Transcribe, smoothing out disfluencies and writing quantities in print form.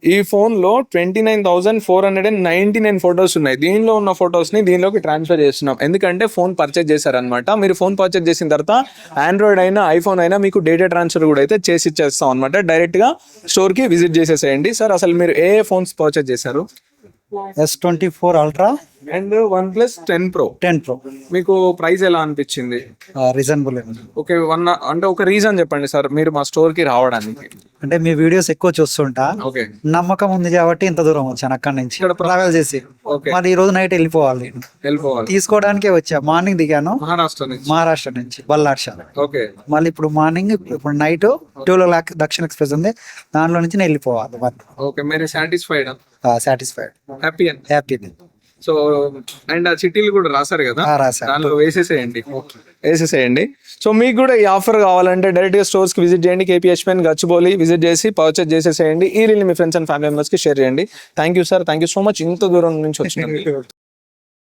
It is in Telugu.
ఈ ఫోన్ లో 29,499 ఫొటోస్ ఉన్నాయి. దీనిలో ఉన్న ఫొటోస్ ని దీనిలోకి ట్రాన్స్ఫర్ చేస్తున్నాం. ఎందుకంటే ఫోన్ పర్చేజ్ చేశారనమాట. మీరు ఫోన్ పర్చేజ్ చేసిన తర్వాత ఆండ్రాయిడ్ అయినా ఐఫోన్ అయినా మీకు డేటా ట్రాన్స్ఫర్ కూడా అయితే చేసి ఇచ్చేస్తాం అనమాట. డైరెక్ట్ గా స్టోర్ కి విజిట్ చేసేసేయండి. సార్ అసలు మీరు ఏ ఫోన్స్ పర్చేజ్ చేశారు? S24 Ultra and OnePlus 10 Pro. 10 Pro మీకు ప్రైస్ ఎలా అనిపించింది? రీజనబుల్. ఓకే, అంటే ఒక రీజన్ చెప్పండి సార్ మీరు మా స్టోర్ కి రావడానికి. అంటే మీ వీడియోస్ ఎక్కువ చూస్తుంటా, ఓకే, నమ్మకం ఉంది కాబట్టి ఇంత దూరం వచ్చాను అక్కడి నుంచి ఇక్కడ ట్రావెల్ చేసి. ఓకే, మరి ఈ రోజు నైట్ వెళ్ళిపోవాలి, వెళ్ళిపోవాలి. తీసుకోవడానికే వచ్చా. మార్నింగ్ దిగాను మహారాష్ట్ర నుంచి బల్లార్ష. ఓకే, మళ్ళీ ఇప్పుడు మార్నింగ్, ఇప్పుడు నైట్ 12 దక్షిణ ఎక్స్ప్రెస్ ఉంది, దానిలో నుంచి నేను వెళ్ళిపోవాలి. ఓకే, మీరు satisfied? Satisfied, happy happy. So and ఆ చిట్టీలు కూడా రాశారు కదా, రాశాను. దాంట్లో వేసేసేయండి. సో మీకు కూడా ఈ ఆఫర్ కావాలంటే డైరెక్ట్ గా స్టోర్స్ కి విజిట్ చేయండి. KPHPN గచ్చిబౌలి విజిట్ చేసి పర్చేజ్ చేసేసేయండి. ఈ reel me friends and family members కి షేర్ చేయండి. Thank you sir, thank you so much ఇంత దూరం నుంచి వచ్చినందుకు.